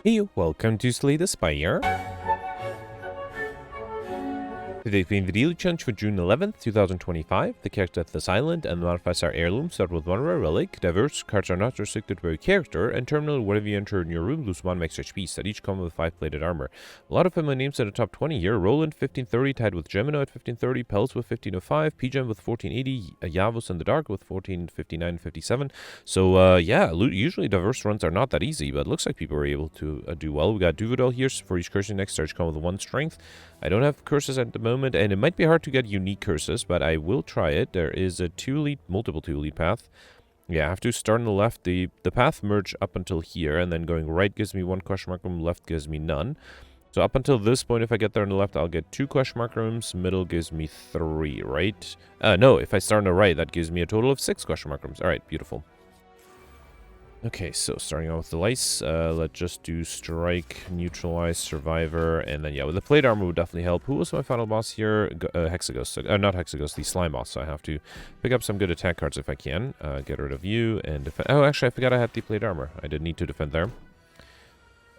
Hey, welcome to Slay the Spire. Today's being the daily challenge for June 11th, 2025. The character at this island and the modifiers are Heirloom, start with 1 rare relic. Diverse cards are not restricted to a character, and terminal, whenever you enter in your room, lose 1 max HP. Set each come with 5 plated armor. A lot of family names in the top 20 here. Roland 1530, tied with Gemino at 1530, Pels with 1505, Pgem with 1480, Yavos in the Dark with 1459 and 57. So, yeah, usually diverse runs are not that easy, but it looks like people are able to do well. We got Duvidal here for each curse next search come with 1 strength. I don't have curses at the moment, and it might be hard to get unique curses, but I will try it. There is a multiple 2-lead path. Yeah, I have to start on the left. The path merge up until here, and then going right gives me 1 question mark room, left gives me none. So up until this point, if I get there on the left, I'll get 2 question mark rooms, middle gives me 3, right? No, if I start on the right, that gives me a total of 6 question mark rooms. All right, beautiful. Okay, so starting out with the lice, let's just do strike, neutralize, survivor, and then yeah, with the plate armor would definitely help. Who was my final boss here? Hexaghost. Not Hexaghost, the slime boss. So I have to pick up some good attack cards if I can. Get rid of you and defend. Oh, actually, I forgot I had the plate armor. I did need to defend there.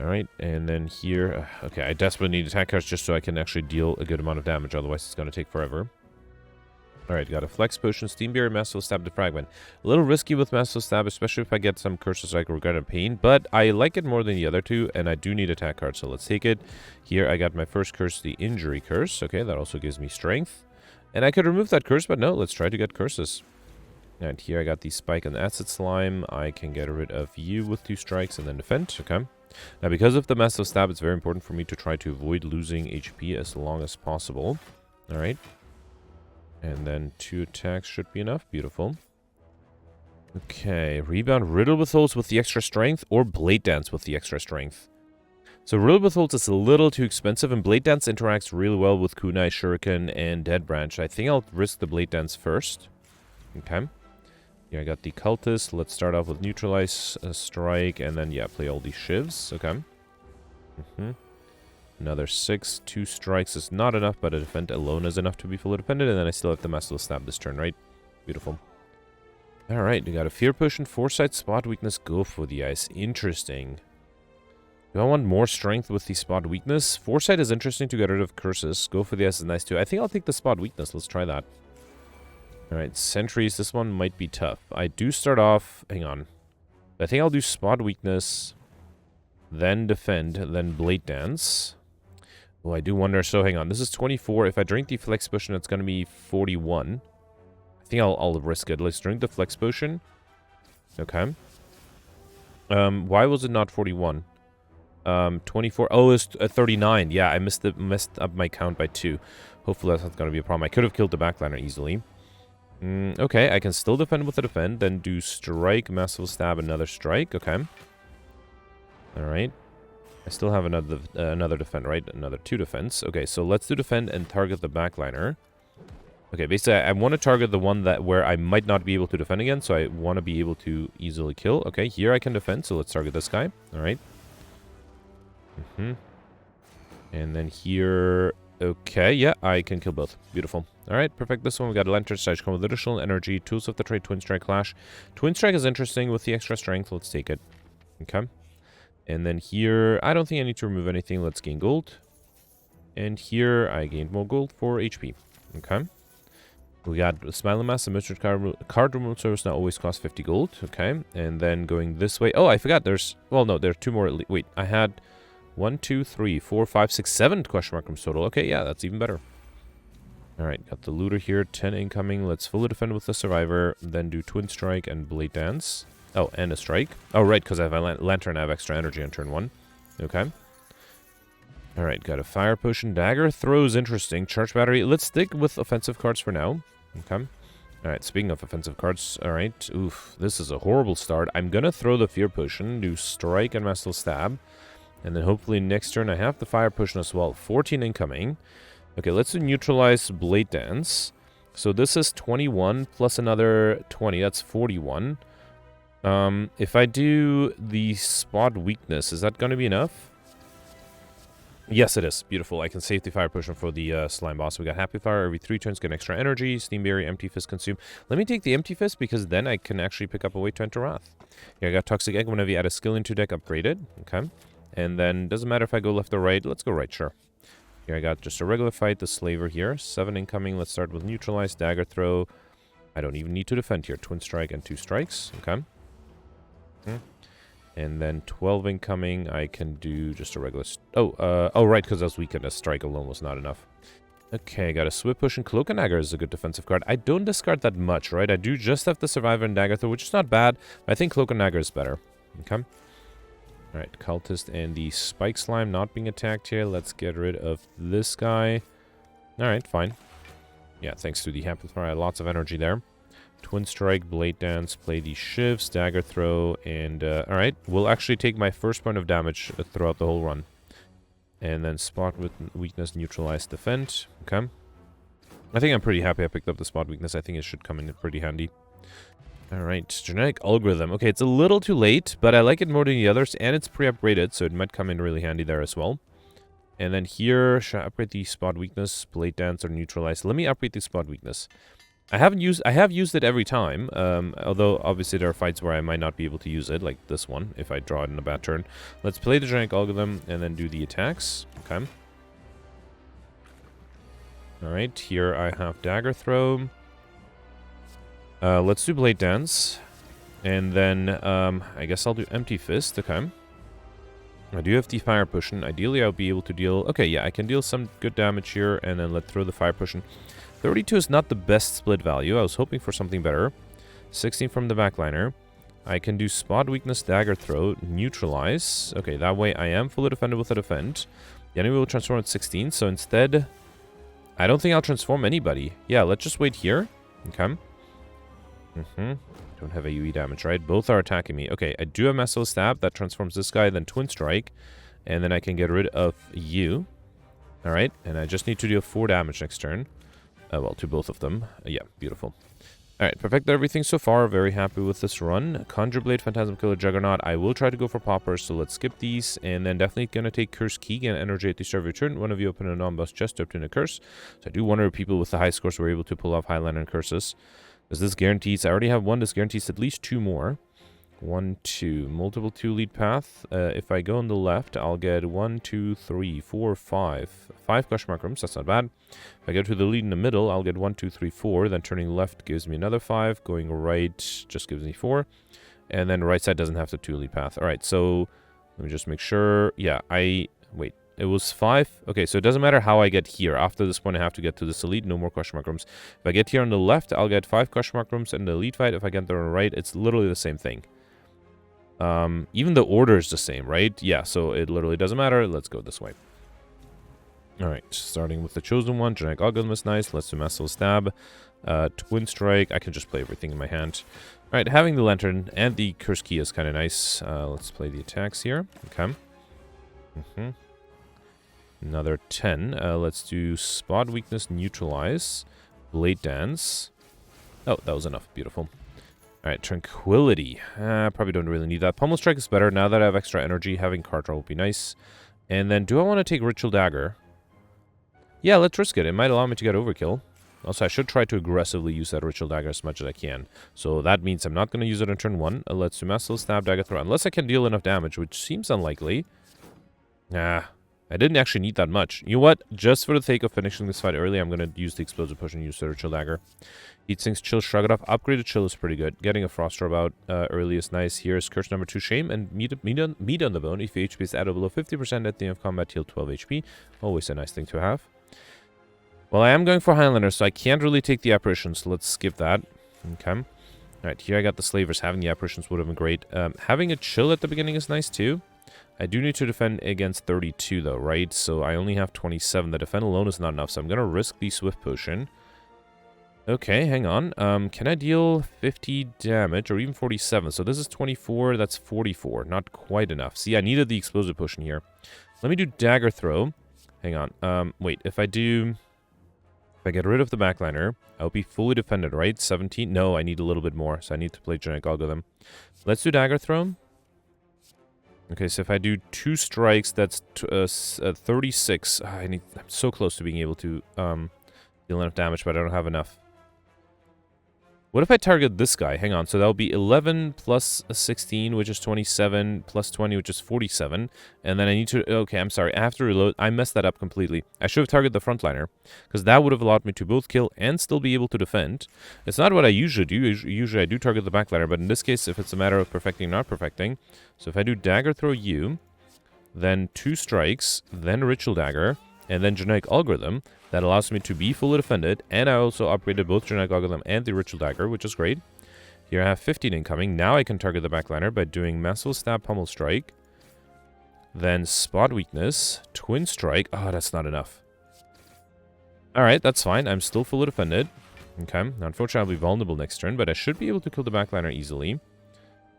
All right, and then here, okay, I desperately need attack cards just so I can actually deal a good amount of damage. Otherwise, it's going to take forever. Alright, got a Flex Potion, Steam Berry, Masterful Stab, Defragment. A little risky with Masterful Stab, especially if I get some curses like Regret and Pain, but I like it more than the other two, and I do need attack cards, so let's take it. Here I got my first curse, the Injury Curse. Okay, that also gives me Strength. And I could remove that curse, but no, let's try to get curses. And here I got the Spike and the Acid Slime. I can get rid of you with 2 strikes and then defend. Okay. Now, because of the Masterful Stab, it's very important for me to try to avoid losing HP as long as possible. Alright. And then 2 attacks should be enough. Beautiful. Okay, Rebound, Riddle with Holes with the extra strength, or Blade Dance with the extra strength. So Riddle with Holes is a little too expensive, and Blade Dance interacts really well with Kunai, Shuriken, and Dead Branch. I think I'll risk the Blade Dance first. Okay. Here I got the Cultist. Let's start off with Neutralize, Strike, and then, yeah, play all these Shivs. Okay. Another 6. 2 strikes is not enough, but a defend alone is enough to be fully defended. And then I still have the Masterful Stab this turn, right? Beautiful. Alright, we got a Fear Potion, Foresight, Spot Weakness, go for the ice. Interesting. Do I want more strength with the Spot Weakness? Foresight is interesting to get rid of curses. Go for the ice is nice too. I think I'll take the Spot Weakness. Let's try that. Alright, Sentries. This one might be tough. I do start off... Hang on. I think I'll do Spot Weakness, then Defend, then Blade Dance. Oh, I do wonder. So, hang on. This is 24. If I drink the Flex Potion, it's going to be 41. I think I'll risk it. Let's drink the Flex Potion. Okay. Why was it not 41? 24. Oh, it's 39. Yeah, I messed up my count by 2. Hopefully that's not going to be a problem. I could have killed the backliner easily. Okay, I can still defend with the defend. Then do Strike, Masterful Stab, another Strike. Okay. Alright. I still have another defend, right? Another 2 defense. Okay, so let's do defend and target the backliner. Okay, basically, I want to target the one where I might not be able to defend again, so I want to be able to easily kill. Okay, here I can defend, so let's target this guy. All right. And then here... Okay, yeah, I can kill both. Beautiful. All right, perfect. This one, we got a Lantern Stage come with additional energy, Tools of the Trade, Twin Strike, Clash. Twin Strike is interesting with the extra strength. Let's take it. Okay. And then here, I don't think I need to remove anything. Let's gain gold. And here, I gained more gold for HP. Okay. We got Smiling Mask and Mystery Card Removal Service now always costs 50 gold. Okay. And then going this way. Oh, I forgot there's... Well, no, there are 2 more. Wait, I had 1, 2, 3, 4, 5, 6, 7 question mark rooms total. Okay, yeah, that's even better. Alright, got the Looter here. 10 incoming. Let's fully defend with the Survivor. Then do Twin Strike and Blade Dance. Oh, and a strike. Oh, right, because I have a lantern, I have extra energy on turn 1. Okay. Alright, got a Fire Potion. Dagger Throws, interesting. Charge Battery. Let's stick with offensive cards for now. Okay. Alright, speaking of offensive cards. Alright, oof, this is a horrible start. I'm gonna throw the Fear Potion, do Strike and Masterful Stab. And then hopefully next turn I have the Fire Potion as well. 14 incoming. Okay, let's do Neutralize Blade Dance. So this is 21 plus another 20. That's 41. If I do the Spot Weakness, is that going to be enough? Yes, it is. Beautiful. I can save the Fire Potion for the Slime Boss. We got Happy Fire. Every 3 turns, get extra energy. Steam Berry, Empty Fist, Consume. Let me take the Empty Fist because then I can actually pick up a way to enter Wrath. Yeah, I got Toxic Egg. Whenever you add a skill into deck, upgrade it. Okay. And then, doesn't matter if I go left or right. Let's go right, sure. Here I got just a regular fight, the Slaver here. 7 incoming. Let's start with neutralize, dagger throw. I don't even need to defend here. Twin strike and 2 strikes. Okay. And then 12 incoming. I can do just a regular... oh, right, because I was weakened. A strike alone was not enough. Okay, got a Swift Push, and Cloak and Dagger is a good defensive card. I don't discard that much, right? I do just have the Survivor and Dagger throw, which is not bad. But I think Cloak and Dagger is better. Okay. Alright, Cultist and the Spike Slime not being attacked here. Let's get rid of this guy. Alright, fine. Yeah, thanks to the Amplifier, lots of energy there. Twin Strike, Blade Dance, play the Shifts, Dagger Throw, and... alright, we'll actually take my first point of damage throughout the whole run. And then Spot with Weakness, Neutralize, Defend. Okay. I think I'm pretty happy I picked up the Spot Weakness. I think it should come in pretty handy. Alright, Genetic Algorithm. Okay, it's a little too late, but I like it more than the others, and it's pre-upgraded, so it might come in really handy there as well. And then here, should I upgrade the Spot Weakness, Blade Dance, or Neutralize? Let me upgrade the Spot Weakness. I have used it every time, although obviously there are fights where I might not be able to use it, like this one, if I draw it in a bad turn. Let's play the Genetic Algorithm and then do the attacks. Okay. Alright, here I have Dagger Throw. Let's do Blade Dance. And then, I guess I'll do Empty Fist. Okay. I do have the Fire Potion. Ideally, I'll be able to deal... Okay, yeah, I can deal some good damage here, and then let's throw the Fire Potion. 32 is not the best split value. I was hoping for something better. 16 from the backliner. I can do Spot Weakness, Dagger Throw, Neutralize. Okay, that way I am fully defended with a defend. The enemy will transform at 16, so instead... I don't think I'll transform anybody. Yeah, let's just wait here. Okay. Don't have AoE damage, right? Both are attacking me. Okay, I do have Merciless Stab. That transforms this guy, then Twin Strike. And then I can get rid of you. Alright, and I just need to deal 4 damage next turn. Well, to both of them. Yeah, beautiful. Alright, perfected everything so far. Very happy with this run. Conjure Blade, Phantasm Killer, Juggernaut. I will try to go for Poppers, so let's skip these. And then definitely going to take Curse Key, gain energy at the start of your turn. One of you open a non-boss chest to obtain a curse. So I do wonder if people with the high scores were able to pull off Highliner and curses. Because this guarantees... I already have one. This guarantees at least 2 more. 1, 2. Multiple 2 lead path. If I go on the left, I'll get 1, 2, 3, 4, 5. 5 question mark rooms. That's not bad. If I go to the lead in the middle, I'll get 1, 2, 3, 4. Then turning left gives me another 5. Going right just gives me 4. And then right side doesn't have the 2 lead path. Alright, so let me just make sure. Yeah, wait. It was 5. Okay, so it doesn't matter how I get here. After this point, I have to get to this elite. No more question mark rooms. If I get here on the left, I'll get 5 question mark rooms in the elite fight. If I get there on the right, it's literally the same thing. Even the order is the same, right? Yeah, so it literally doesn't matter. Let's go this way. Alright, starting with the chosen one. Genetic Algorithm is nice. Let's do Merciless Stab. Twin Strike. I can just play everything in my hand. Alright, having the Lantern and the Curse Key is kind of nice. Let's play the attacks here. Okay. Another 10. Let's do Spot Weakness, Neutralize. Blade Dance. Oh, that was enough. Beautiful. Alright, Tranquility. Probably don't really need that. Pummel Strike is better. Now that I have extra energy, having card draw will be nice. And then, do I want to take Ritual Dagger? Yeah, let's risk it. It might allow me to get overkill. Also, I should try to aggressively use that Ritual Dagger as much as I can. So that means I'm not going to use it on turn 1. Let's do Merciless Stab, Dagger Throw. Unless I can deal enough damage, which seems unlikely. I didn't actually need that much. You know what? Just for the sake of finishing this fight early, I'm going to use the Explosive Push and use the Ritual Dagger. Heatsinks, Chill, Shrug It Off. Upgraded Chill is pretty good. Getting a Frost Orb out early is nice. Here's Curse number 2, Shame, and Meat on the Bone. If your HP is added below 50% at the end of combat, heal 12 HP. Always a nice thing to have. Well, I am going for Highlander, so I can't really take the Apparitions, so let's skip that. Okay. Alright, here I got the Slavers. Having the Apparitions would have been great. Having a Chill at the beginning is nice, too. I do need to defend against 32, though, right? So I only have 27. The defend alone is not enough, so I'm going to risk the Swift Potion. Okay, hang on. Can I deal 50 damage, or even 47? So this is 24, that's 44. Not quite enough. See, I needed the Explosive Potion here. Let me do Dagger Throw. Hang on. Wait, if I get rid of the backliner, I'll be fully defended, right? 17? No, I need a little bit more, so I need to play Genetic Algorithm. Let's do Dagger Throw. Okay, so if I do 2 strikes, that's 36. I'm so close to being able to deal enough damage, but I don't have enough. What if I target this guy? Hang on. So that'll be 11 plus 16, which is 27, plus 20, which is 47. And then I need to... Okay, I'm sorry. I have to reload. I messed that up completely. I should have targeted the frontliner, because that would have allowed me to both kill and still be able to defend. It's not what I usually do. Usually I do target the backliner, but in this case, if it's a matter of perfecting, not perfecting. So if I do dagger throw you, then 2 strikes, then ritual dagger, and then genetic algorithm, that allows me to be fully defended, and I also upgraded both genetic algorithm and the ritual dagger, which is great. Here I have 15 incoming. Now I can target the backliner by doing massive stab, pummel strike, then spot weakness, twin strike. Oh, that's not enough. Alright, that's fine. I'm still fully defended. Okay, now unfortunately I'll be vulnerable next turn, but I should be able to kill the backliner easily.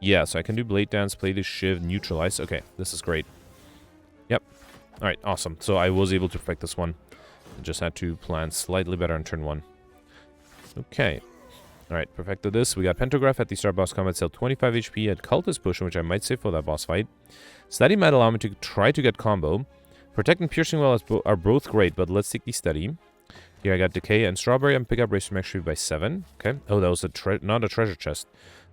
Yeah, so I can do blade dance, play the shiv, neutralize. Okay, this is great. Yep. Alright, awesome. So I was able to perfect this one. I just had to plan slightly better on turn 1. Okay. Alright, perfected this. We got Pentagraph at the start boss combat, sell 25 HP at Cultist Potion, which I might save for that boss fight. Steady might allow me to try to get combo. Protect and Piercing Well are both great, but let's take the Steady. Here I got Decay and Strawberry and pick up Race Max by 7. Okay. Oh, that was not a treasure chest.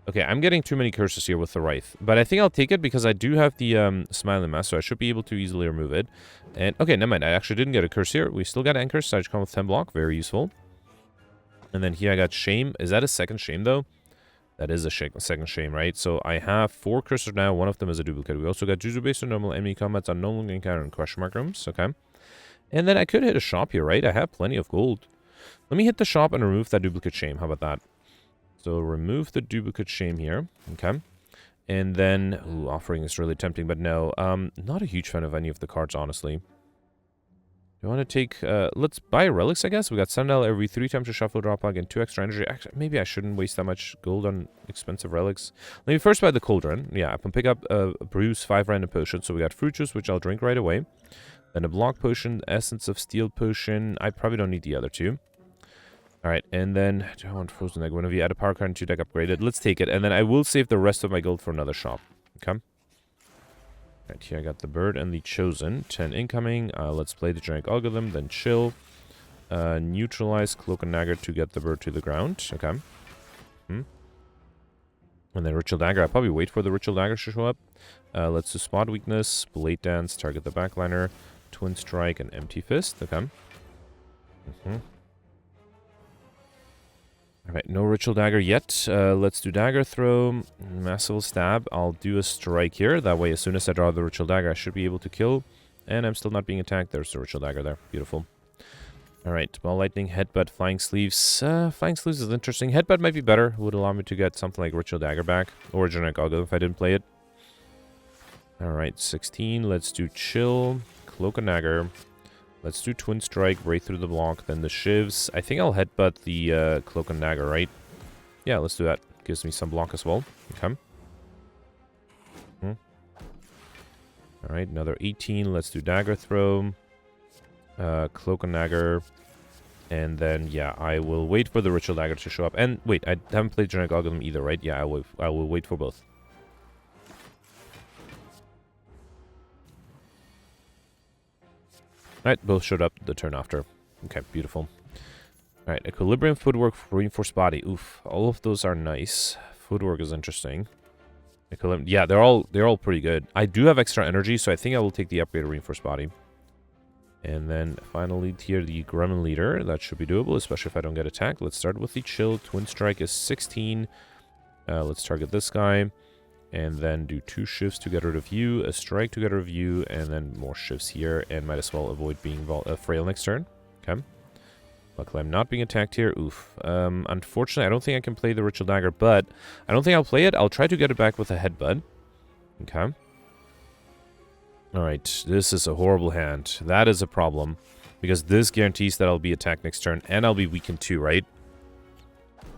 Okay, I'm getting too many curses here with the Wraith. But I think I'll take it because I do have the Smiling Mask, so I should be able to easily remove it. And, okay, never mind. I actually didn't get a curse here. We still got Anchors, so I just come with 10 block. Very useful. And then here I got Shame. Is that a second Shame, though? That is a second Shame, right? So I have 4 curses now. One of them is a duplicate. We also got Juju based on normal enemy combats on no longer encounter and question mark rooms. Okay. And then I could hit a shop here, right? I have plenty of gold. Let me hit the shop and remove that duplicate Shame. How about that? So remove the duplicate Shame here. Okay. And then, ooh, Offering is really tempting, but no. Not a huge fan of any of the cards, honestly. You want to take, let's buy relics, I guess. We got $7 every 3 times to shuffle, drop log, and 2 extra energy. Actually, maybe I shouldn't waste that much gold on expensive relics. Let me first buy the Cauldron. Yeah, I can pick up a Brews 5 random potions. So we got Fruit Juice, which I'll drink right away. Then a Block Potion, Essence of Steel Potion. I probably don't need the other 2. Alright, and then, do I want Frozen Egg? Whenever you add a power card into your deck upgraded, let's take it. And then I will save the rest of my gold for another shop. Okay. Alright, here I got the Bird and the Chosen. 10 incoming. Let's play the Genetic Algorithm, then chill. Neutralize Cloak and Dagger to get the Bird to the ground. Okay. And then Ritual Dagger. I'll probably wait for the Ritual Dagger to show up. Let's do Spot Weakness, Blade Dance, target the backliner, Twin Strike, and Empty Fist. Okay. Alright, no Ritual Dagger yet. Let's do Dagger Throw, Massive Stab. I'll do a Strike here. That way, as soon as I draw the Ritual Dagger, I should be able to kill. And I'm still not being attacked. There's the Ritual Dagger there. Beautiful. Alright, Ball Lightning, Headbutt, Flying Sleeves. Flying Sleeves is interesting. Headbutt might be better. Would allow me to get something like Ritual Dagger back. Or Genetic Algorithm if I didn't play it. Alright, 16. Let's do Chill, Cloak and Dagger. Let's do Twin Strike, right through the block, then the Shivs. I think I'll headbutt the Cloak and Dagger, right? Yeah, let's do that. Gives me some block as well. Okay. Alright, another 18. Let's do Dagger Throw. Cloak and Dagger. And then, yeah, I will wait for the Ritual Dagger to show up. And, wait, I haven't played Genetic Algorithm either, right? Yeah, I will wait for both. Alright, both showed up the turn after. Okay, beautiful. Alright, Equilibrium, Footwork, Reinforced Body. Oof, all of those are nice. Footwork is interesting. Equilibrium, yeah, they're all pretty good. I do have extra energy, so I think I will take the upgraded Reinforced Body. And then finally here, the Gremlin Leader. That should be doable, especially if I don't get attacked. Let's start with the Chill. Twin Strike is 16. Let's target this guy. And then do 2 shifts to get rid of you, a strike to get rid of you, and then more shifts here, and might as well avoid being frail next turn. Okay. Luckily I'm not being attacked here. Oof. Unfortunately, I don't think I can play the Ritual Dagger, but I don't think I'll play it. I'll try to get it back with a Headbutt. Okay. Alright, this is a horrible hand. That is a problem, because this guarantees that I'll be attacked next turn, and I'll be weakened too, right?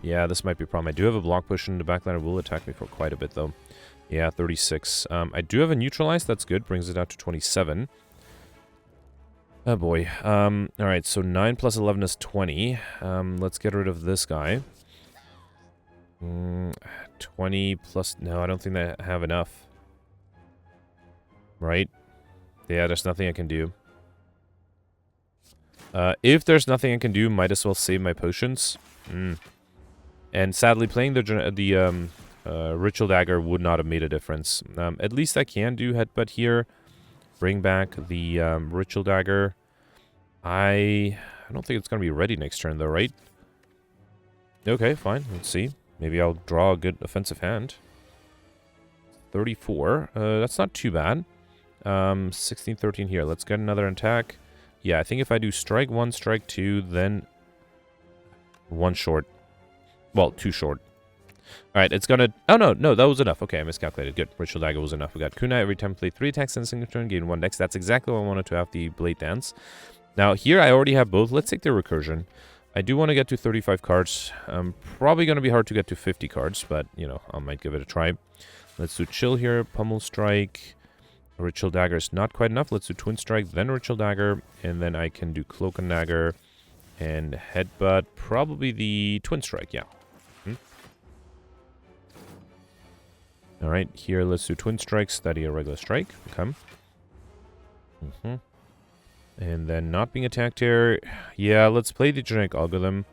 Yeah, this might be a problem. I do have a Block Potion. The backliner will attack me for quite a bit, though. Yeah, 36. I do have a Neutralize. That's good. Brings it down to 27. Oh, boy. Alright, so 9 plus 11 is 20. Let's get rid of this guy. 20 plus... No, I don't think I have enough. Right? Yeah, there's nothing I can do. If there's nothing I can do, might as well save my potions. And sadly, playing the Ritual Dagger would not have made a difference. At least I can do Headbutt here. Bring back the Ritual Dagger. I don't think it's going to be ready next turn, though, right? Okay, fine. Let's see. Maybe I'll draw a good offensive hand. 34. That's not too bad. 16, 13 here. Let's get another attack. Yeah, I think if I do strike 1, strike 2, then 1 short. Well, 2 short. Alright, it's gonna... Oh, no, that was enough. Okay, I miscalculated. Good. Ritual Dagger was enough. We got Kunai. Every time play 3 attacks in a single turn, gain 1 dex. That's exactly what I wanted to have the Blade Dance. Now, here I already have both. Let's take the Recursion. I do want to get to 35 cards. Probably going to be hard to get to 50 cards, but, you know, I might give it a try. Let's do Chill here. Pummel Strike. Ritual Dagger is not quite enough. Let's do Twin Strike, then Ritual Dagger, and then I can do Cloak and Dagger and Headbutt. Probably the Twin Strike, yeah. Alright, here let's do Twin Strike, study a regular strike. Okay. And then not being attacked here. Yeah, let's play the genetic algorithm.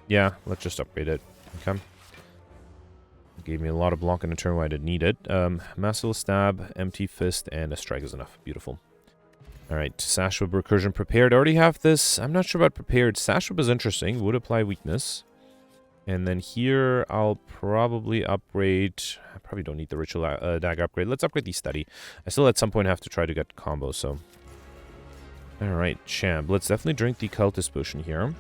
Yeah, let's just upgrade it. Okay. Gave me a lot of block in a turn where I didn't need it. Massive Stab, Empty Fist, and a strike is enough. Beautiful. Alright, Sash Whip Recursion prepared. I already have this. I'm not sure about prepared. Sash Whip is interesting. Would apply weakness. And then here, I'll probably upgrade... I probably don't need the Ritual Dagger upgrade. Let's upgrade the Study. I still at some point have to try to get combos, so... Alright, Champ. Let's definitely drink the Cultist Potion here.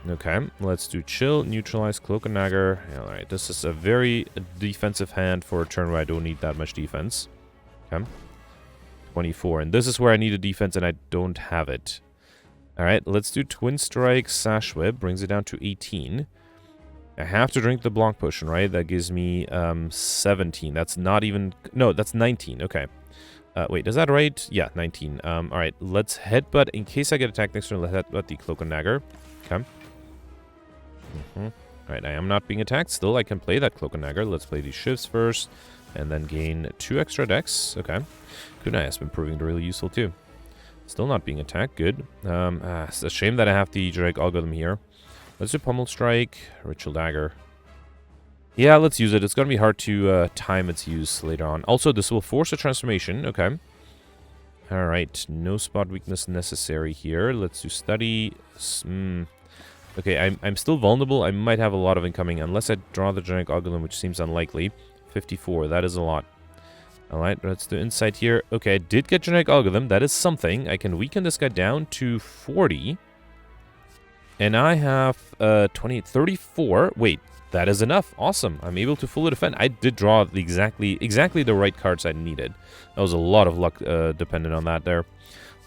Okay, let's do Chill, Neutralize, Cloak and Dagger. Alright, this is a very defensive hand for a turn where I don't need that much defense. Okay. 24. And this is where I need a defense and I don't have it. Alright, let's do Twin Strike, Sash Whip. Brings it down to 18. I have to drink the block potion, right? That gives me 17. That's not even... No, that's 19. Okay. Wait, is that right? Yeah, 19. Alright, let's Headbutt. In case I get attacked next turn, let's Headbutt the Cloak and Dagger. Okay. Alright, I am not being attacked. Still, I can play that Cloak and Dagger. Let's play these shifts first. And then gain 2 extra decks. Okay. Kunai has been proving really useful too. Still not being attacked. Good. It's a shame that I have the Drake algorithm here. Let's do Pummel Strike, Ritual Dagger. Yeah, let's use it. It's going to be hard to time its use later on. Also, this will force a transformation. Okay. Alright, no spot weakness necessary here. Let's do Study. Okay, I'm still vulnerable. I might have a lot of incoming, unless I draw the Genetic Algorithm, which seems unlikely. 54, that is a lot. Alright, let's do Insight here. Okay, I did get Genetic Algorithm. That is something. I can weaken this guy down to 40. And I have 34. Wait, that is enough. Awesome. I'm able to fully defend. I did draw the exactly the right cards I needed. That was a lot of luck dependent on that there.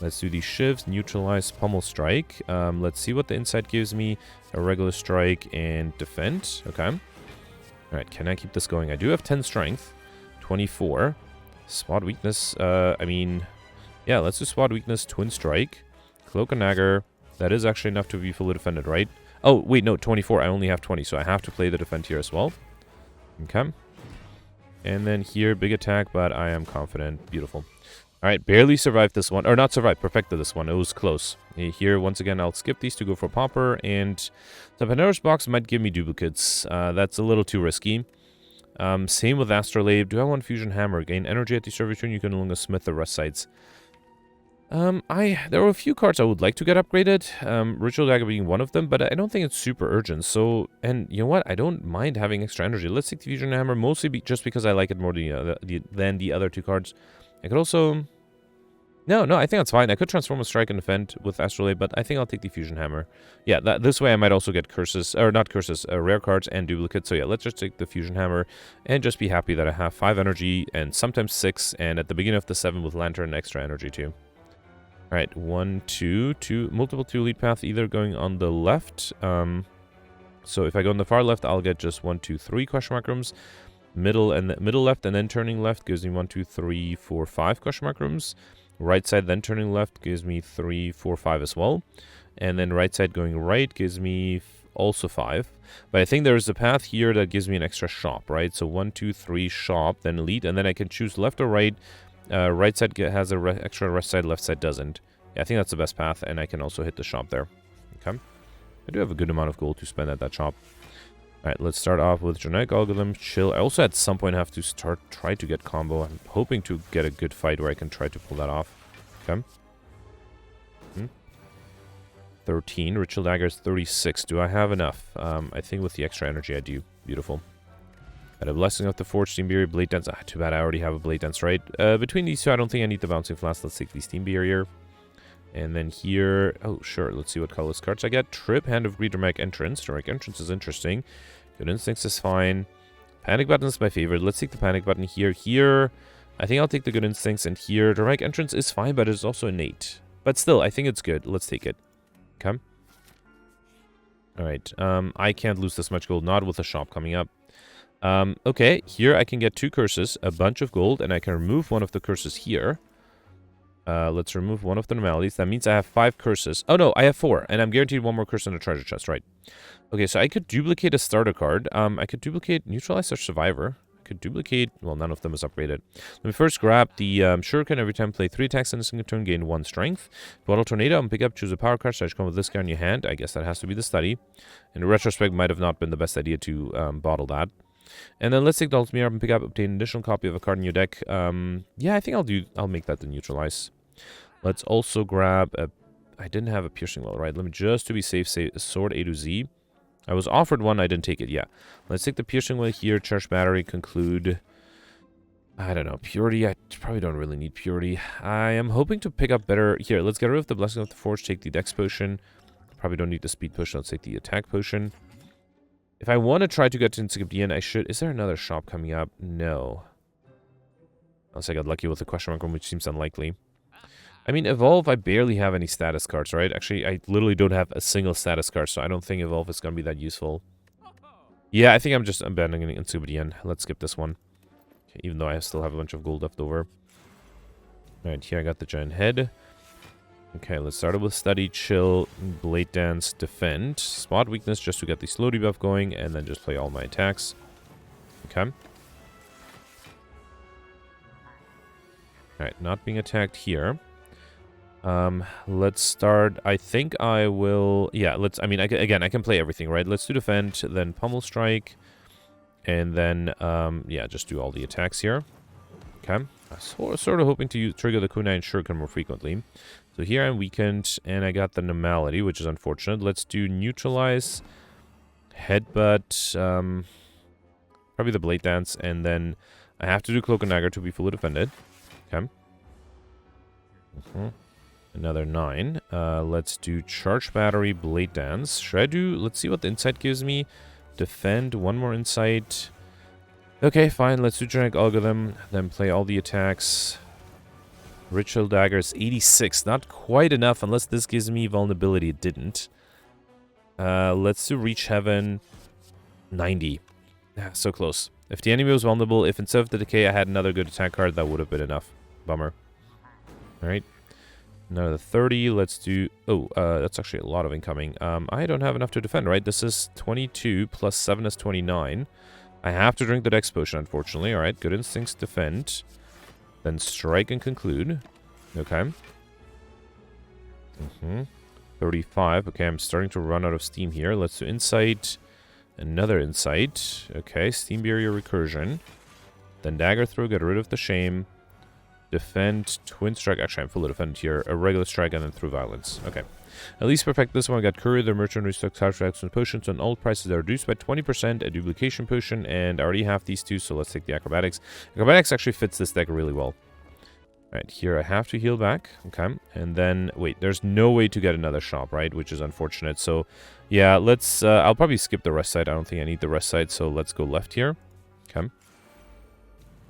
Let's do these shifts. Neutralize, Pummel Strike. Let's see what the Insight gives me. A regular strike and defend. Okay. Alright, can I keep this going? I do have 10 strength. 24. Spot weakness. I mean, yeah, let's do spot weakness, Twin Strike. Cloak and Dagger. That is actually enough to be fully defended, right? Oh, wait, no, 24. I only have 20, so I have to play the defend here as well. Okay. And then here, big attack, but I am confident. Beautiful. Alright, barely survived this one. Or not survived, perfected this one. It was close. Here, once again, I'll skip these to go for Pauper. And the Pandora's Box might give me duplicates. That's a little too risky. Same with Astrolabe. Do I want Fusion Hammer? Gain energy at the start of your turn. You can no longer smith the rest sides. There are a few cards I would like to get upgraded, Ritual Dagger being one of them, but I don't think it's super urgent, so, and you know what, I don't mind having extra energy. Let's take the Fusion Hammer, mostly just because I like it more than the other two cards. I could also, no, I think that's fine. I could transform a Strike and Defend with Astrolabe, but I think I'll take the Fusion Hammer. Yeah, this way I might also get curses, or not curses, rare cards and duplicates, so yeah, let's just take the Fusion Hammer, and just be happy that I have 5 energy, and sometimes 6, and at the beginning of the 7 with Lantern, extra energy too. Alright, 1, 2, multiple 2 lead path, either going on the left. So if I go on the far left, I'll get just 1, 2, 3 question mark rooms. Middle left, and then turning left gives me 1, 2, 3, 4, 5 question mark rooms. Right side, then turning left gives me 3, 4, 5 as well. And then right side going right gives me also 5. But I think there's a path here that gives me an extra shop, right? So 1, 2, 3 shop, then elite, and then I can choose left or right. Right side has an extra rest side, left side doesn't. Yeah, I think that's the best path, and I can also hit the shop there. Okay. I do have a good amount of gold to spend at that shop. Alright, let's start off with genetic algorithm, chill. I also at some point have to try to get combo. I'm hoping to get a good fight where I can try to pull that off. Okay. 13. Ritual dagger is 36. Do I have enough? I think with the extra energy I do. Beautiful. Got a blessing of the forge, steam barrier, blade dance. Ah, too bad I already have a blade dance, right? Between these two, I don't think I need the bouncing flask. Let's take the steam barrier. And then here, oh sure, let's see what colorless cards I get. Trip, Hand of Greed, Dramatic Entrance. Dramatic Entrance is interesting. Good Instincts is fine. Panic Button is my favorite. Let's take the Panic Button here. Here, I think I'll take the Good Instincts. And here, Dramatic Entrance is fine, but it's also innate. But still, I think it's good. Let's take it. Okay. Alright, I can't lose this much gold, not with the shop coming up. Okay, here I can get 2 curses, a bunch of gold, and I can remove one of the curses here. Let's remove one of the normalities. That means I have 5 curses. Oh no, I have 4, and I'm guaranteed 1 more curse in the treasure chest, right? Okay, so I could duplicate a starter card. I could duplicate Neutralize or Survivor. I could duplicate, well, none of them is upgraded. Let me first grab the Shuriken. Every time play 3 attacks in a single turn, gain 1 strength. Bottle Tornado, and pick up, choose a power card, so I should come with this guy in your hand. I guess that has to be the study. In retrospect, might have not been the best idea to bottle that. And then let's take the Ultimate and pick up, obtain an additional copy of a card in your deck. Yeah, I think I'll make that the Neutralize. Let's also grab a, I didn't have a piercing well, right? Let me just to be safe say a sword A to Z. I was offered one, I didn't take it, yeah. Let's take the piercing well here, charge battery, conclude. I don't know, purity, I probably don't really need purity. I am hoping to pick up better, here, let's get rid of the blessing of the forge, take the dex potion. Probably don't need the speed potion, let's take the attack potion. If I want to try to get to Encyclopedia, I should... Is there another shop coming up? No. Unless I got lucky with the question mark room, which seems unlikely. I mean, Evolve, I barely have any status cards, right? Actually, I literally don't have a single status card, so I don't think Evolve is going to be that useful. Yeah, I think I'm just abandoning Encyclopedia. Let's skip this one. Okay, even though I still have a bunch of gold left over. Alright, here I got the giant head. Okay, let's start with Study, Chill, Blade Dance, Defend. Spot Weakness just to get the slow debuff going, and then just play all my attacks. Okay. Alright, not being attacked here. Let's start, I think I will, yeah, let's, I mean, again, I can play everything, right? Let's do Defend, then Pummel Strike, and then, yeah, just do all the attacks here. Okay. Sort of hoping to trigger the Kunai and Shuriken more frequently. So here I'm weakened, and I got the Normality, which is unfortunate. Let's do Neutralize, Headbutt, probably the Blade Dance, and then I have to do Cloak and Dagger to be fully defended. Okay. Another 9. Let's do Charge Battery, Blade Dance. Should I do... Let's see what the Insight gives me. Defend, 1 more Insight. Okay, fine. Let's do Genetic Algorithm. Then play all the attacks. Ritual Dagger is 86. Not quite enough unless this gives me vulnerability. It didn't. Let's do Reach Heaven. 90. Yeah, so close. If the enemy was vulnerable, if instead of the Decay I had another good attack card, that would have been enough. Bummer. Alright. Another 30. Let's do... Oh, that's actually a lot of incoming. I don't have enough to defend, right? This is 22 plus 7 is 29. I have to drink the Dex Potion, unfortunately. Alright, Good Instincts, Defend. Then Strike and Conclude. Okay. 35. Okay, I'm starting to run out of steam here. Let's do Insight. Another Insight. Okay, Steam Barrier Recursion. Then Dagger Throw, get rid of the Shame. Defend, Twin Strike. Actually, I'm fully defended here. A regular strike and then through Violence. Okay. At least perfect this one. I got Courier, the Merchant, Restock, Satisfaction Potions, and all prices are reduced by 20%. A Duplication Potion, and I already have these two, so let's take the Acrobatics. Acrobatics actually fits this deck really well. Alright, here I have to heal back. Okay. And then, wait, there's no way to get another shop, right? Which is unfortunate. So, yeah, let's, I'll probably skip the rest side. I don't think I need the rest side, so let's go left here. Okay.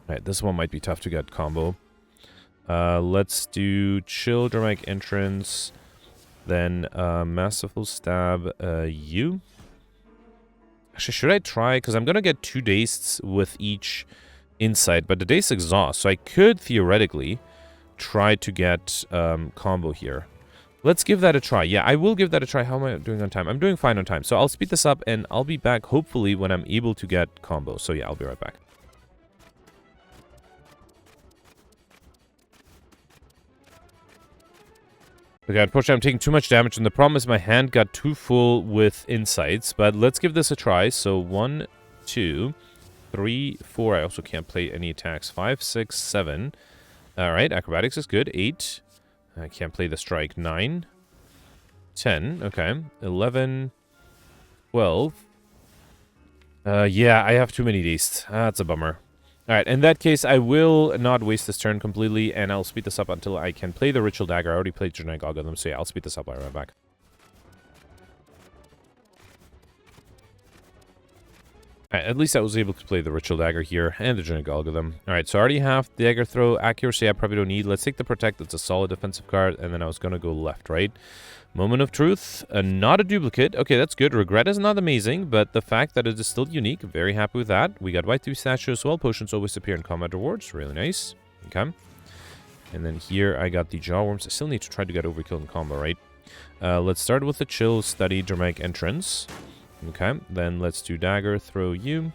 Alright, this one might be tough to get combo. Let's do Chill, Dramatic Entrance, then Masterful Stab, you. Actually, should I try? Because I'm going to get 2 Dazed with each Insight, but the Dazed exhaust, so I could theoretically try to get combo here. Let's give that a try. Yeah, I will give that a try. How am I doing on time? I'm doing fine on time, so I'll speed this up, and I'll be back, hopefully, when I'm able to get combo. So yeah, I'll be right back. Okay, unfortunately I'm taking too much damage, and the problem is my hand got too full with insights, but let's give this a try. So 1, 2, 3, 4. I also can't play any attacks. 5, 6, 7. Alright, acrobatics is good. 8. I can't play the strike. 9. 10. Okay. 11. 12. Yeah, I have too many days. That's a bummer. Alright, in that case, I will not waste this turn completely, and I'll speed this up until I can play the Ritual Dagger. I already played Genetic Algorithm, so yeah, I'll speed this up. I'll be right back. Alright, at least I was able to play the Ritual Dagger here, and the Genetic Algorithm. Alright, so I already have the Dagger Throw. Accuracy I probably don't need. Let's take the Protect. It's a solid defensive card, and then I was going to go left, right? Moment of Truth, not a duplicate. Okay, that's good. Regret is not amazing, but the fact that it is still unique, very happy with that. We got White 3 statue as well. Potions always appear in combat rewards. Really nice. Okay. And then here I got the Jawworms. I still need to try to get overkill in combo, right? Let's start with the Chill, Study, Dramatic Entrance. Okay, then let's do Dagger, Throw you.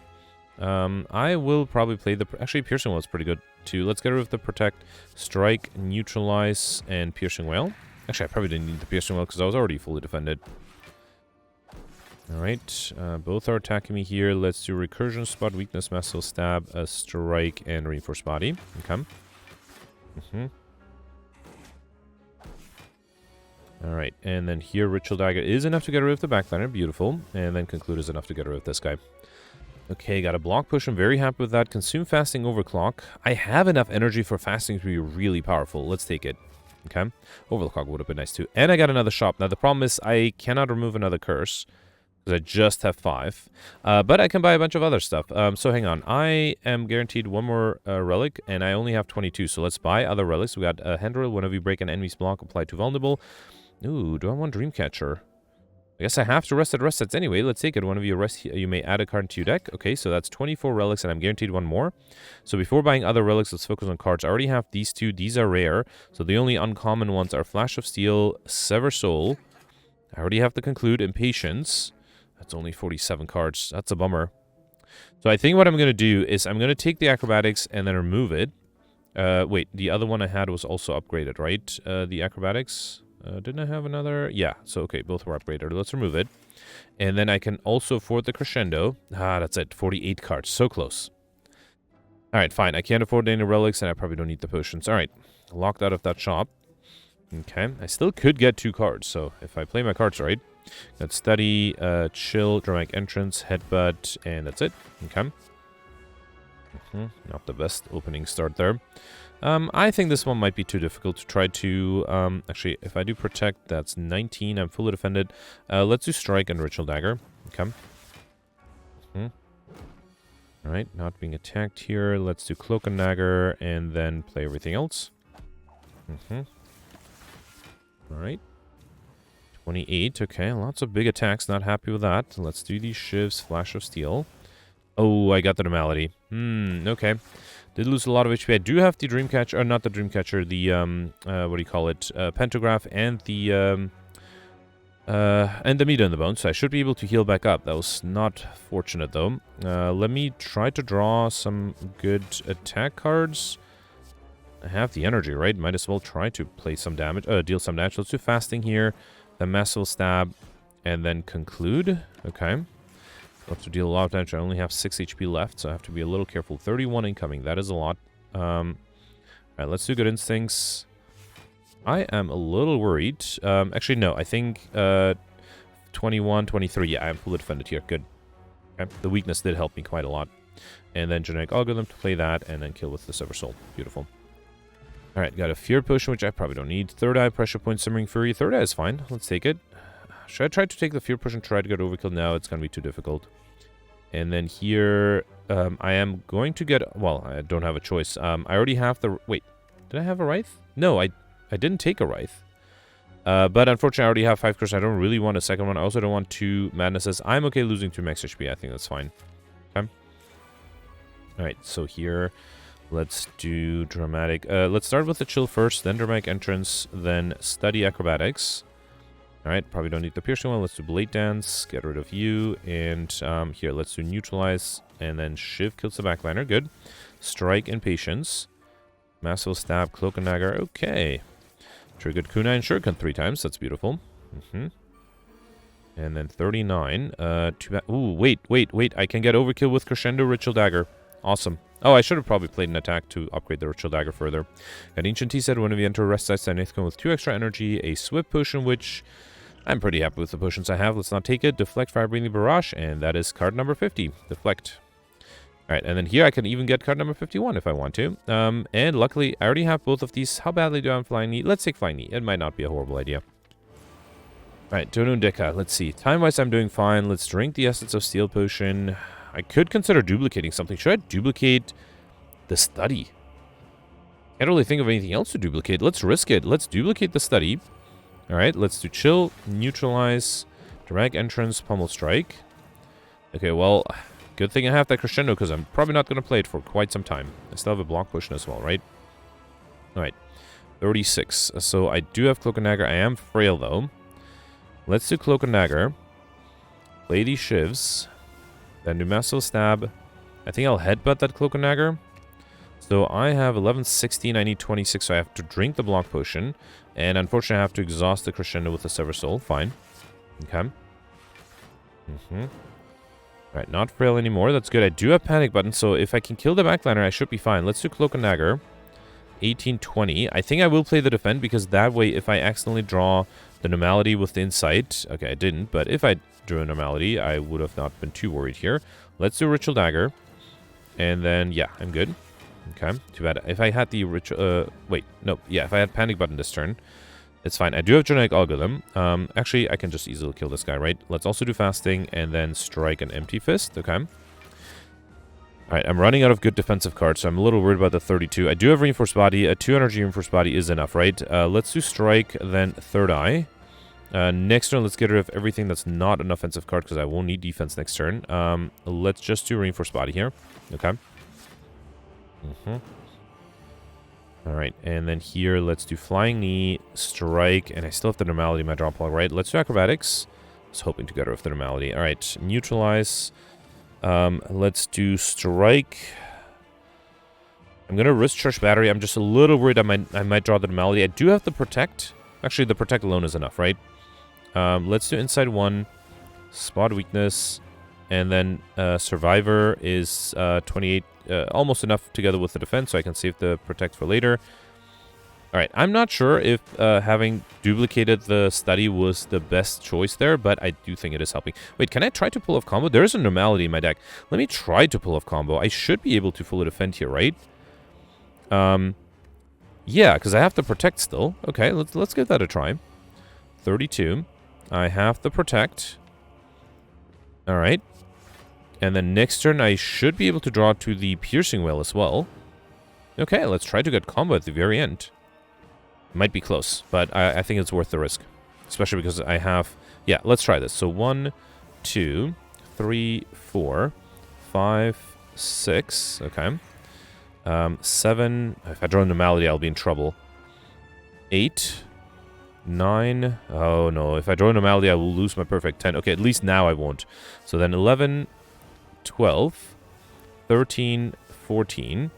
I will probably play the... Actually, Piercing Whale is pretty good, too. Let's get rid of the Protect, Strike, Neutralize, and Piercing Whale. Actually, I probably didn't need the Piercing Whale because I was already fully defended. Alright, both are attacking me here. Let's do Recursion, Spot, Weakness, Massive Stab, a Strike, and Reinforced Body. Okay. Alright, and then here Ritual Dagger is enough to get rid of the backliner. Beautiful. And then Conclude is enough to get rid of this guy. Okay, got a block push. I'm very happy with that. Consume Fasting, Overclock. I have enough energy for Fasting to be really powerful. Let's take it. Okay. Overclock would have been nice too. And I got another shop. Now the problem is I cannot remove another curse because I just have 5. But I can buy a bunch of other stuff. So hang on. I am guaranteed one more relic and I only have 22. So let's buy other relics. We got a Handle. Whenever you break an enemy's block, apply to vulnerable. Ooh, do I want Dreamcatcher? I guess I have to rest sets anyway. Let's take it. Whenever you rest, you may add a card to your deck. Okay, so that's 24 relics, and I'm guaranteed one more. So before buying other relics, let's focus on cards. I already have these 2. These are rare. So the only uncommon ones are Flash of Steel, Sever Soul. I already have to Conclude, Impatience. That's only 47 cards. That's a bummer. So I think what I'm going to do is I'm going to take the Acrobatics and then remove it. Wait, the other one I had was also upgraded, right? The Acrobatics... didn't I have another? Yeah, so okay, both were upgraded. Let's remove it. And then I can also afford the Crescendo. Ah, that's it. 48 cards. So close. Alright, fine. I can't afford any relics, and I probably don't need the potions. Alright, locked out of that shop. Okay, I still could get 2 cards, so if I play my cards right. Let's Study, Chill, Dramatic Entrance, Headbutt, and that's it. Okay. Not the best opening start there. I think this one might be too difficult to try to... actually, if I do Protect, that's 19. I'm fully defended. Let's do Strike and Ritual Dagger. Okay. Alright, not being attacked here. Let's do Cloak and Dagger, and then play everything else. Alright. 28. Okay, lots of big attacks. Not happy with that. Let's do these Shivs, Flash of Steel. Oh, I got the Normality. Okay. Did lose a lot of HP. I do have the Dreamcatcher, or not the Dreamcatcher, the, what do you call it? Pantograph and the Meter in the Bone, so I should be able to heal back up. That was not fortunate, though. Let me try to draw some good attack cards. I have the energy, right? Might as well try to play some damage, deal some damage. Let's do Fasting here, then Massive Stab, and then Conclude. Okay. Have to deal a lot of damage. I only have 6 HP left, so I have to be a little careful. 31 incoming. That is a lot. Alright, let's do Good Instincts. I am a little worried. Actually, no. I think 21, 23. Yeah, I am fully defended here. Good. Okay. The weakness did help me quite a lot. And then Genetic Algorithm to play that, and then kill with the Sever Soul. Beautiful. Alright, got a Fear Potion, which I probably don't need. Third Eye, Pressure Point, Simmering Fury. Third Eye is fine. Let's take it. Should I try to take the Fear Potion, try to get overkill? No, it's going to be too difficult. And then here, I am going to get... Well, I don't have a choice. I already have the... Wait, did I have a Wraith? No, I didn't take a Wraith. But unfortunately, I already have 5 curses. I don't really want a second one. I also don't want 2 Madnesses. I'm okay losing 2 max HP. I think that's fine. Okay. Alright, so here, let's do Dramatic... let's start with the Chill first, then Dramatic Entrance, then Study Acrobatics. Alright, probably don't need the Piercing one. Let's do Blade Dance, get rid of you, and here, let's do Neutralize, and then Shiv kills the backliner. Good. Strike and Patience. Massive Stab, Cloak and Dagger. Okay. Triggered Kunai and Shuriken 3 times. That's beautiful. And then 39. Ooh, wait. I can get overkill with Crescendo Ritual Dagger. Awesome. Oh, I should have probably played an attack to upgrade the Ritual Dagger further. Got Ancient Tea said, whenever you enter a rest site, stand with 2 extra energy, a Swift Potion, which I'm pretty happy with the potions I have. Let's not take it. Deflect, Fire Breathing Barrage, and that is card number 50. Deflect. Alright, and then here I can even get card number 51 if I want to. And luckily, I already have both of these. How badly do I have Flying Knee? Let's take Flying Knee. It might not be a horrible idea. Alright, Donun Deka. Let's see. Time-wise, I'm doing fine. Let's drink the Essence of Steel Potion. I could consider duplicating something. Should I duplicate the study? Can't really think of anything else to duplicate. Let's risk it. Let's duplicate the study. Alright, let's do Chill, Neutralize, Drag Entrance, Pummel Strike. Okay, well, good thing I have that Crescendo, because I'm probably not going to play it for quite some time. I still have a block potion as well, right? Alright, 36. So I do have Cloak and Dagger. I am frail, though. Let's do Cloak and Dagger. Play these Shivs. Then do Massive Stab. I think I'll headbutt that Cloak and Dagger. So I have 11, 16. I need 26, so I have to drink the block potion. And unfortunately, I have to exhaust the Crescendo with the Sever Soul. Fine. Okay. Alright, not frail anymore. That's good. I do have Panic Button, so if I can kill the backliner, I should be fine. Let's do Cloak and Dagger. 18, 20. I think I will play the Defend, because that way, if I accidentally draw the Normality with the Insight... Okay, I didn't, but if I drew a Normality, I would have not been too worried here. Let's do Ritual Dagger. And then, yeah, I'm good. Okay, too bad. If I had the Ritual... wait, no. Yeah, if I had Panic Button this turn, it's fine. I do have Genetic Algorithm. Actually, I can just easily kill this guy, right? Let's also do Fasting and then strike an Empty Fist. Okay. Alright, I'm running out of good defensive cards, so I'm a little worried about the 32. I do have Reinforced Body. A 2 energy Reinforced Body is enough, right? Let's do Strike, then Third Eye. Next turn, let's get rid of everything that's not an offensive card, because I won't need defense next turn. Let's just do Reinforced Body here. Okay. Alright, and then here, let's do Flying Knee, Strike, and I still have the Normality in my drop log, right? Let's do Acrobatics. I was hoping to get rid of the Normality. Alright, Neutralize. Let's do Strike. I'm going to risk Charge Battery. I'm just a little worried I might draw the Normality. I do have the Protect. Actually, the Protect alone is enough, right? Let's do Inside 1, Spot Weakness, and then Survivor is 28. Almost enough together with the Defense, so I can save the Protect for later. Alright, I'm not sure if having duplicated the Study was the best choice there, but I do think it is helping. Wait, can I try to pull off combo? There is a Normality in my deck. Let me try to pull off combo. I should be able to fully defend here, right? Yeah, because I have the Protect still. Okay, let's give that a try. 32. I have the Protect. Alright. And then next turn, I should be able to draw to the Piercing Wail as well. Okay, let's try to get combo at the very end. Might be close, but I think it's worth the risk. Especially because I have... Yeah, let's try this. So 1, 2, 3, 4, 5, 6. Okay. 7. If I draw a Normality, I'll be in trouble. 8. 9. Oh, no. If I draw a Normality, I will lose my perfect 10. Okay, at least now I won't. So then 11... 12, 13, 14.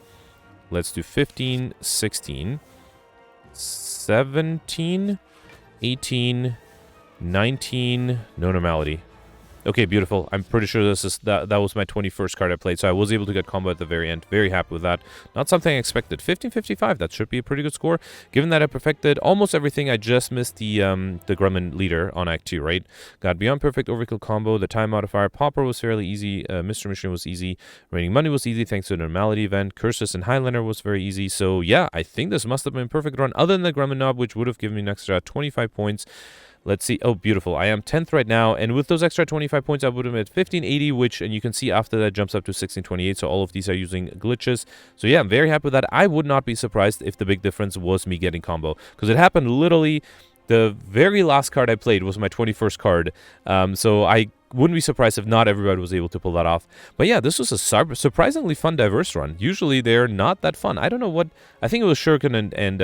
Let's do 15, 16, 17, 18, 19. No Normality. Okay, beautiful. I'm pretty sure this is that was my 21st card I played, so I was able to get combo at the very end. Very happy with that. Not something I expected. 1555, that should be a pretty good score. Given that I perfected almost everything, I just missed the Grumman leader on Act 2, right? Got Beyond Perfect Overkill combo, the Time Modifier, Pauper was fairly easy, Mr. Mission was easy, Raining Money was easy thanks to the Normality event, Curses and Highlander was very easy, so yeah, I think this must have been a perfect run, other than the Grumman knob, which would have given me an extra 25 points. Let's see. Oh, beautiful. I am 10th right now, and with those extra 25 points, I would have been at 1580, which, and you can see after that jumps up to 1628, so all of these are using glitches. So yeah, I'm very happy with that. I would not be surprised if the big difference was me getting combo, because it happened literally, the very last card I played was my 21st card, so I wouldn't be surprised if not everybody was able to pull that off. But yeah, this was a surprisingly fun, diverse run. Usually they're not that fun. I don't know what, I think it was Shuriken and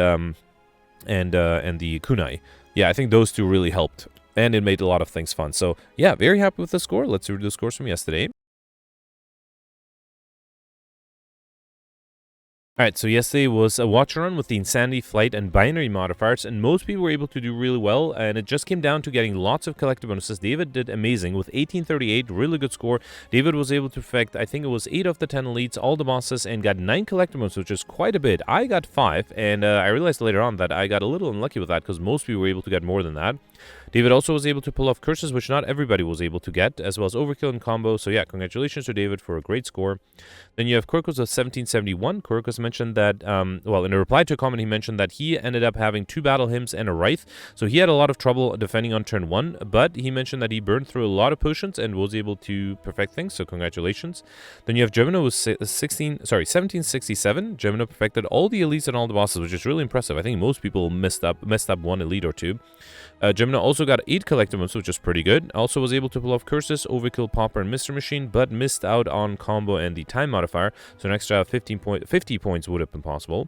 the Kunai. Yeah, I think those two really helped, and it made a lot of things fun. So, yeah, very happy with the score. Let's read the scores from yesterday. Alright, so yesterday was a watch run with the Insanity, Flight, and Binary modifiers, and most people were able to do really well, and it just came down to getting lots of collective bonuses. David did amazing with 1838, really good score. David was able to perfect, I think it was 8 of the 10 elites, all the bosses, and got 9 collective bonuses, which is quite a bit. I got 5, and I realized later on that I got a little unlucky with that, because most people were able to get more than that. David also was able to pull off curses, which not everybody was able to get, as well as overkill and combo. So yeah, congratulations to David for a great score. Then you have Quirkus of 1771. Quirkus mentioned that, well, in a reply to a comment, he mentioned that he ended up having 2 battle hymns and a wraith. So he had a lot of trouble defending on turn 1, but he mentioned that he burned through a lot of potions and was able to perfect things. So congratulations. Then you have Gemino with 1767. Gemino perfected all the elites and all the bosses, which is really impressive. I think most people messed up one elite or two. Gemini also got 8 collectibles, which is pretty good. Also was able to pull off curses, overkill, popper, and Mr. Machine, but missed out on combo and the time modifier, so an extra 50 points would have been possible.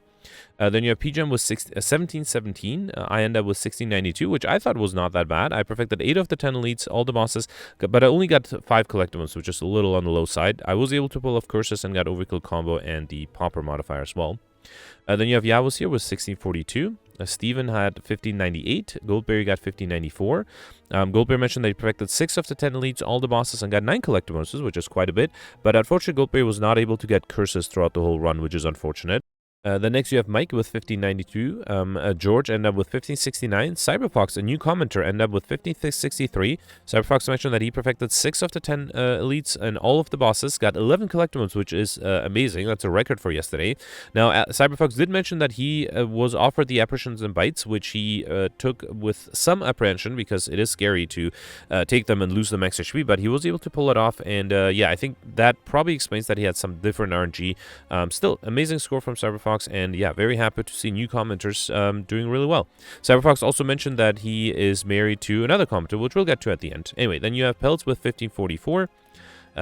Then you have PGM with 1717. I end up with 1692, which I thought was not that bad. I perfected 8 of the 10 elites, all the bosses, but I only got 5 collectibles, which is a little on the low side. I was able to pull off curses and got overkill combo and the popper modifier as well. Then you have Yavos here with 1642. Steven had 1598. Goldberry got 1594. Goldberry mentioned that he perfected 6 of the 10 elites, all the bosses, and got 9 collector bonuses, which is quite a bit. But unfortunately, Goldberry was not able to get curses throughout the whole run, which is unfortunate. Then next you have Mike with 1592, George ended up with 1569, Cyberfox, a new commenter, ended up with 1563. Cyberfox mentioned that he perfected 6 of the 10 elites and all of the bosses, got 11 collectibles, which is amazing. That's a record for yesterday. Now, Cyberfox did mention that he was offered the apparitions and bites, which he took with some apprehension because it is scary to take them and lose the max HP, but he was able to pull it off, and yeah, I think that probably explains that he had some different RNG. Still, amazing score from Cyberfox. And yeah, very happy to see new commenters doing really well. Cyberfox also mentioned that he is married to another commenter, which we'll get to at the end. Anyway, then you have Peltz with 1544.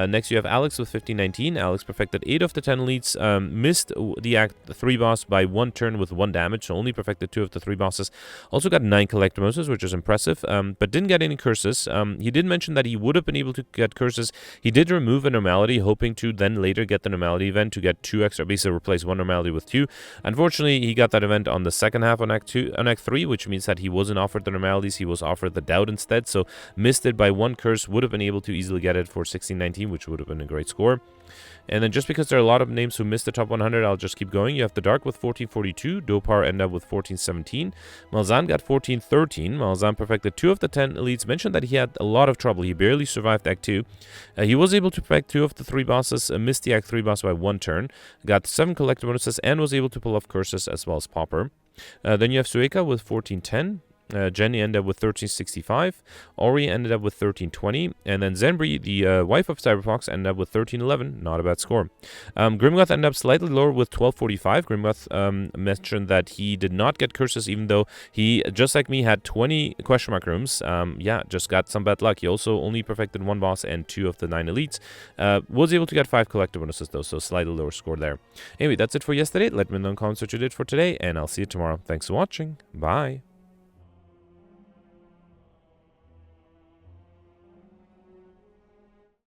Next, you have Alex with 1519. Alex perfected 8 of the 10 elites, missed the Act 3 boss by 1 turn with 1 damage, so only perfected 2 of the 3 bosses. Also got 9 collector bonuses, which is impressive, but didn't get any curses. He did mention that he would have been able to get curses. He did remove a normality, hoping to then later get the normality event to get 2 extra, basically replace 1 normality with 2. Unfortunately, he got that event on the second half on Act 3, which means that he wasn't offered the normalities, he was offered the doubt instead, so missed it by 1 curse, would have been able to easily get it for 1619, which would have been a great score. And then just because there are a lot of names who missed the top 100, I'll just keep going. You have the Dark with 1442. Dopar ended up with 1417. Malzahn got 1413. Malzahn perfected 2 of the 10 elites. Mentioned that he had a lot of trouble. He barely survived Act 2. He was able to perfect 2 of the 3 bosses, missed the Act 3 boss by 1 turn. Got 7 collector bonuses and was able to pull off curses as well as popper. Then you have Sueka with 1410. Jenny ended up with 1365. Ori ended up with 1320. And then Zenbri, the wife of Cyberfox, ended up with 1311. Not a bad score. Grimgoth ended up slightly lower with 1245. Grimgoth mentioned that he did not get curses, even though he, just like me, had 20 question mark rooms. Yeah, just got some bad luck. He also only perfected 1 boss and 2 of the 9 elites. Was able to get 5 collector bonuses, though, so slightly lower score there. Anyway, that's it for yesterday. Let me know in the comments what you did for today, and I'll see you tomorrow. Thanks for watching. Bye.